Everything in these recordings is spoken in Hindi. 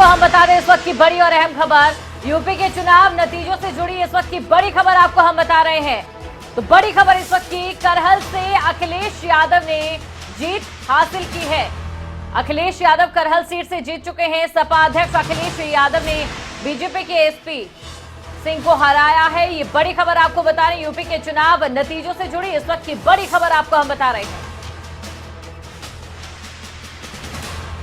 हम बता दें इस वक्त की बड़ी और अहम खबर। यूपी के चुनाव नतीजों से जुड़ी इस वक्त की बड़ी खबर आपको हम बता रहे हैं। तो बड़ी खबर इस वक्त की, करहल से अखिलेश यादव ने जीत हासिल की है। अखिलेश यादव करहल सीट से जीत चुके हैं। सपा अध्यक्ष अखिलेश यादव ने बीजेपी के एसपी सिंह को हराया है। ये बड़ी खबर आपको बता रहे हैं। यूपी के चुनाव नतीजों से जुड़ी इस वक्त की बड़ी खबर आपको हम बता रहे हैं।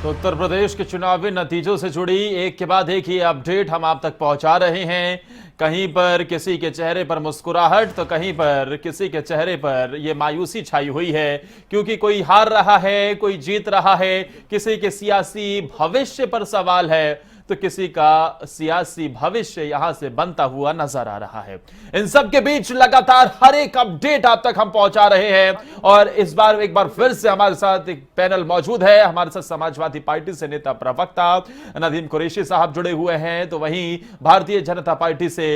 तो उत्तर प्रदेश के चुनावी नतीजों से जुड़ी एक के बाद एक ही अपडेट हम आप तक पहुंचा रहे हैं। कहीं पर किसी के चेहरे पर मुस्कुराहट तो कहीं पर किसी के चेहरे पर यह मायूसी छाई हुई है, क्योंकि कोई हार रहा है, कोई जीत रहा है। किसी के सियासी भविष्य पर सवाल है तो किसी का सियासी भविष्य यहां से बनता हुआ नजर आ रहा है। इन सब के बीच लगातार हर एक अपडेट आप तक हम पहुंचा रहे हैं। और इस बार एक बार फिर से हमारे साथ एक पैनल मौजूद है। हमारे साथ समाजवादी पार्टी से नेता प्रवक्ता नदीम कुरैशी साहब जुड़े हुए हैं, तो वहीं भारतीय जनता पार्टी से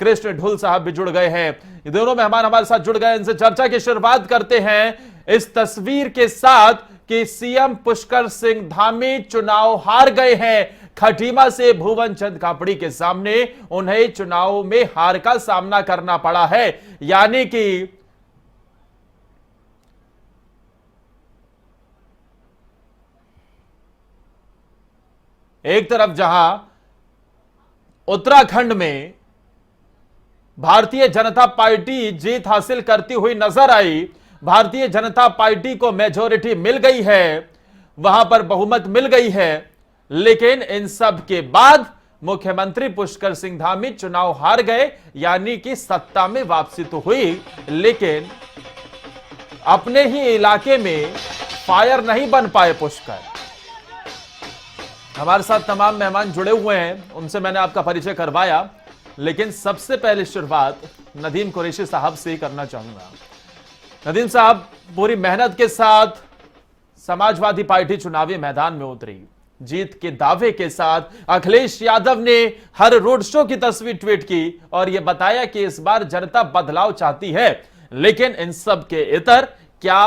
कृष्ण ढुल साहब भी जुड़ गए हैं। ये दोनों मेहमान हमारे साथ जुड़ गए। इनसे चर्चा की शुरुआत करते हैं इस तस्वीर के साथ कि सीएम पुष्कर सिंह धामी चुनाव हार गए हैं। खटीमा से भुवन चंद कापड़ी के सामने उन्हें चुनाव में हार का सामना करना पड़ा है। यानी कि एक तरफ जहां उत्तराखंड में भारतीय जनता पार्टी जीत हासिल करती हुई नजर आई, भारतीय जनता पार्टी को मेजॉरिटी मिल गई है, वहां पर बहुमत मिल गई है। लेकिन इन सब के बाद मुख्यमंत्री पुष्कर सिंह धामी चुनाव हार गए। यानी कि सत्ता में वापसी तो हुई, लेकिन अपने ही इलाके में फायर नहीं बन पाए पुष्कर। हमारे साथ तमाम मेहमान जुड़े हुए हैं, उनसे मैंने आपका परिचय करवाया, लेकिन सबसे पहले शुरुआत नदीम कुरैशी साहब से करना चाहूंगा। नदीम साहब, पूरी मेहनत के साथ समाजवादी पार्टी चुनावी मैदान में उतरी, जीत के दावे के साथ अखिलेश यादव ने हर रोड शो की तस्वीर ट्वीट की और यह बताया कि इस बार जनता बदलाव चाहती है। लेकिन इन सब के इतर क्या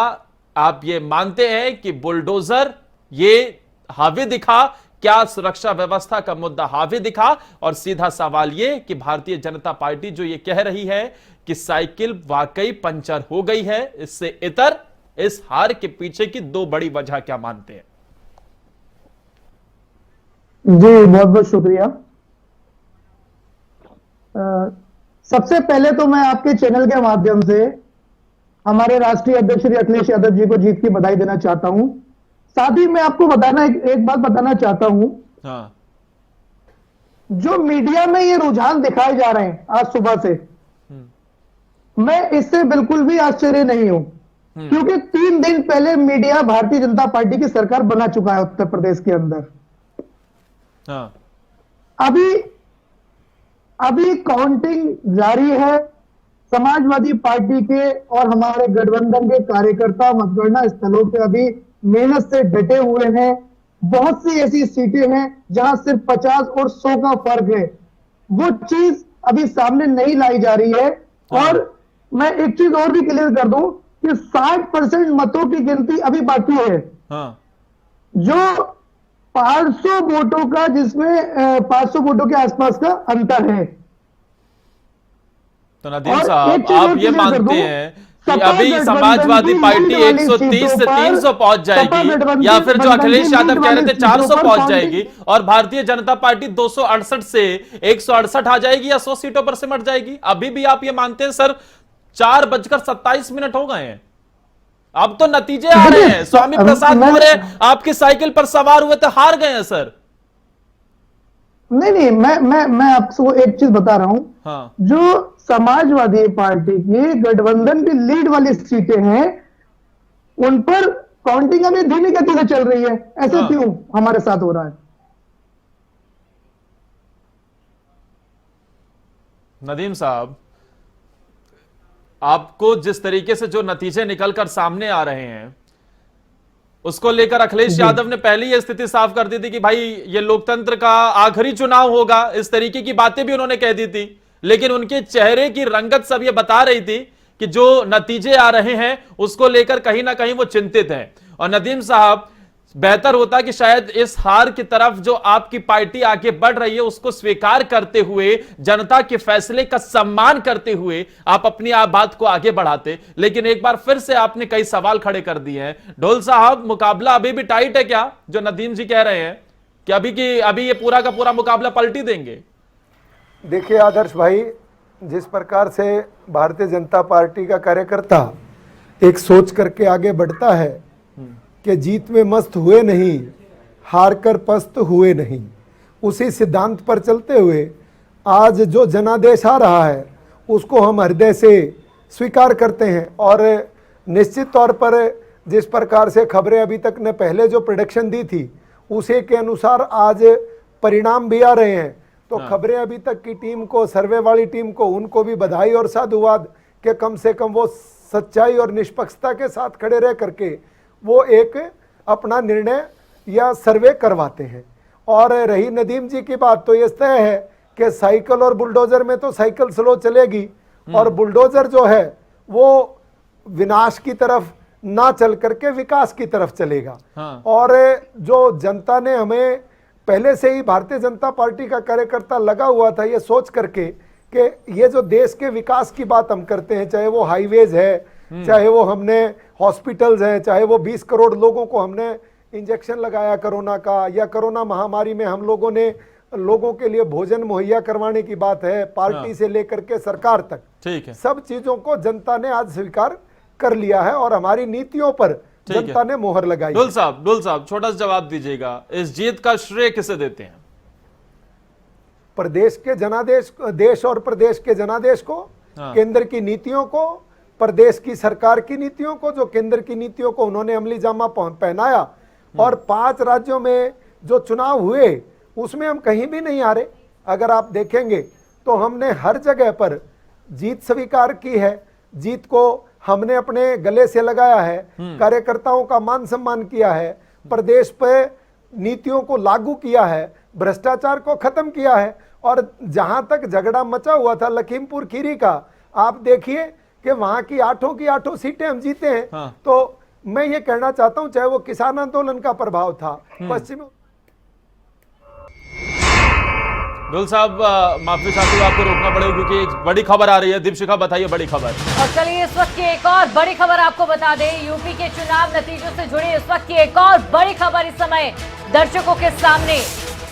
आप ये मानते हैं कि बुलडोजर ये हावी दिखा? क्या सुरक्षा व्यवस्था का मुद्दा हावी दिखा? और सीधा सवाल ये कि भारतीय जनता पार्टी जो ये कह रही है कि साइकिल वाकई पंचर हो गई है, इससे इतर इस हार के पीछे की दो बड़ी वजह क्या मानते हैं? जी बहुत बहुत शुक्रिया। सबसे पहले तो मैं आपके चैनल के माध्यम से हमारे राष्ट्रीय अध्यक्ष श्री अखिलेश यादव जी को जीत की बधाई देना चाहता हूं। साथ ही मैं आपको बताना एक बात बताना चाहता हूं। हाँ। जो मीडिया में ये रुझान दिखाए जा रहे हैं आज सुबह से, मैं इससे बिल्कुल भी आश्चर्य नहीं हूं, क्योंकि 3 दिन पहले मीडिया भारतीय जनता पार्टी की सरकार बना चुका है उत्तर प्रदेश के अंदर। हाँ। अभी काउंटिंग जारी है। समाजवादी पार्टी के और हमारे गठबंधन के कार्यकर्ता मतगणना स्थलों पे अभी मेहनत से डटे हुए हैं। बहुत सी ऐसी सीटें हैं जहां सिर्फ 50 और 100 का फर्क है। वो चीज अभी सामने नहीं लाई जा रही है। और मैं एक चीज और भी क्लियर कर दूं कि 60% मतों की गिनती अभी बाकी है। हाँ। जो 500 वोटों का, जिसमें 500 वोटों के आसपास का अंतर है। तो नदीम साहब, आप ये मानते हैं कि अभी समाजवादी पार्टी 130 से 300 पहुंच जाएगी, या फिर जो अखिलेश यादव कह रहे थे 400 पहुंच जाएगी, और भारतीय जनता पार्टी 268 से 168 आ जाएगी, या 100 सीटों पर सिमट जाएगी? अभी भी आप ये मानते हैं? सर 4:27 हो गए हैं, अब तो नतीजे आ रहे हैं। स्वामी प्रसाद मौर्य आपकी साइकिल पर सवार हुए थे, हार गए हैं सर। नहीं, मैं आपको एक चीज बता रहा हूं। हाँ। जो समाजवादी पार्टी की गठबंधन की लीड वाली सीटें हैं, उन पर काउंटिंग अभी धीमी गति से चल रही है। ऐसे हाँ। क्यों हमारे साथ हो रहा है? नदीम साहब, आपको जिस तरीके से जो नतीजे निकलकर सामने आ रहे हैं, उसको लेकर अखिलेश यादव ने पहले ही स्थिति साफ कर दी थी कि भाई ये लोकतंत्र का आखिरी चुनाव होगा, इस तरीके की बातें भी उन्होंने कह दी थी। लेकिन उनके चेहरे की रंगत सब ये बता रही थी कि जो नतीजे आ रहे हैं उसको लेकर कहीं ना कहीं वो चिंतित हैं। और नदीम साहब, बेहतर होता कि शायद इस हार की तरफ जो आपकी पार्टी आगे बढ़ रही है उसको स्वीकार करते हुए, जनता के फैसले का सम्मान करते हुए आप अपनी बात को आगे बढ़ाते। लेकिन एक बार फिर से आपने कई सवाल खड़े कर दिए हैं। ढोल साहब, मुकाबला अभी भी टाइट है क्या, जो नदीम जी कह रहे हैं कि अभी ये पूरा का पूरा मुकाबला पलटी देंगे? देखिए आदर्श भाई, जिस प्रकार से भारतीय जनता पार्टी का कार्यकर्ता एक सोच करके आगे बढ़ता है कि जीत में मस्त हुए नहीं, हार कर पस्त हुए नहीं, उसी सिद्धांत पर चलते हुए आज जो जनादेश आ रहा है उसको हम हृदय से स्वीकार करते हैं। और निश्चित तौर पर जिस प्रकार से खबरें अभी तक ने पहले जो प्रेडिक्शन दी थी उसी के अनुसार आज परिणाम भी आ रहे हैं। तो खबरें अभी तक की टीम को, सर्वे वाली टीम को, उनको भी बधाई और साधुवाद कि कम से कम वो सच्चाई और निष्पक्षता के साथ खड़े रह करके वो एक अपना निर्णय या सर्वे करवाते हैं। और रही नदीम जी की बात, तो ये तय है कि साइकिल और बुलडोजर में तो साइकिल स्लो चलेगी और बुलडोजर जो है वो विनाश की तरफ ना चल करके विकास की तरफ चलेगा। और जो जनता ने हमें पहले से ही, भारतीय जनता पार्टी का कार्यकर्ता लगा हुआ था ये सोच करके कि ये जो देश के विकास की बात हम करते हैं, चाहे वो हाईवेज है, चाहे वो हमने हॉस्पिटल्स हैं, चाहे वो 20 करोड़ लोगों को हमने इंजेक्शन लगाया कोरोना का, या कोरोना महामारी में हम लोगों ने लोगों के लिए भोजन मुहैया करवाने की बात है, पार्टी से लेकर के सरकार तक, ठीक है, सब चीजों को जनता ने आज स्वीकार कर लिया है और हमारी नीतियों पर जनता ने मोहर लगाई। ढोल साहब छोटा सा जवाब दीजिएगा, इस जीत का श्रेय किसे देते हैं? प्रदेश के जनादेश, देश और प्रदेश के जनादेश को, केंद्र की नीतियों को, प्रदेश की सरकार की नीतियों को, जो केंद्र की नीतियों को उन्होंने अमली जामा पहनाया। और 5 राज्यों में जो चुनाव हुए उसमें हम कहीं भी नहीं हारे। अगर आप देखेंगे तो हमने हर जगह पर जीत स्वीकार की है, जीत को हमने अपने गले से लगाया है, कार्यकर्ताओं का मान सम्मान किया है, प्रदेश पे नीतियों को लागू किया है, भ्रष्टाचार को खत्म किया है। और जहां तक झगड़ा मचा हुआ था लखीमपुर खीरी का, आप देखिए कि वहां की 8 सीटें हम जीते हैं। तो मैं ये कहना चाहता हूं, चाहे वो किसान आंदोलन का प्रभाव था पश्चिम। ढोल साहब, माफी चाहती हूँ, आपको रोकना पड़ेगा क्योंकि एक बड़ी खबर आ रही है। दीपशिखा, बताइए बड़ी खबर। और चलिए इस वक्त की एक और बड़ी खबर आपको बता दें। यूपी के चुनाव नतीजों से जुड़ी इस वक्त की एक और बड़ी खबर इस समय दर्शकों के सामने।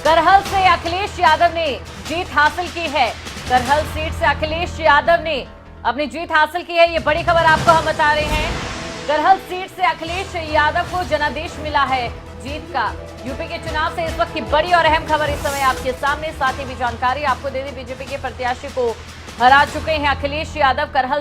करहल से अखिलेश यादव ने जीत हासिल की है। करहल सीट से अखिलेश यादव ने अपनी जीत हासिल की है, ये बड़ी खबर आपको हम बता रहे हैं। करहल सीट से अखिलेश यादव को जनादेश मिला है जीत का। यूपी के चुनाव से इस वक्त की बड़ी और अहम खबर इस समय आपके सामने। साथ ही भी जानकारी आपको दे दी, बीजेपी के प्रत्याशी को हरा चुके हैं अखिलेश यादव। करहल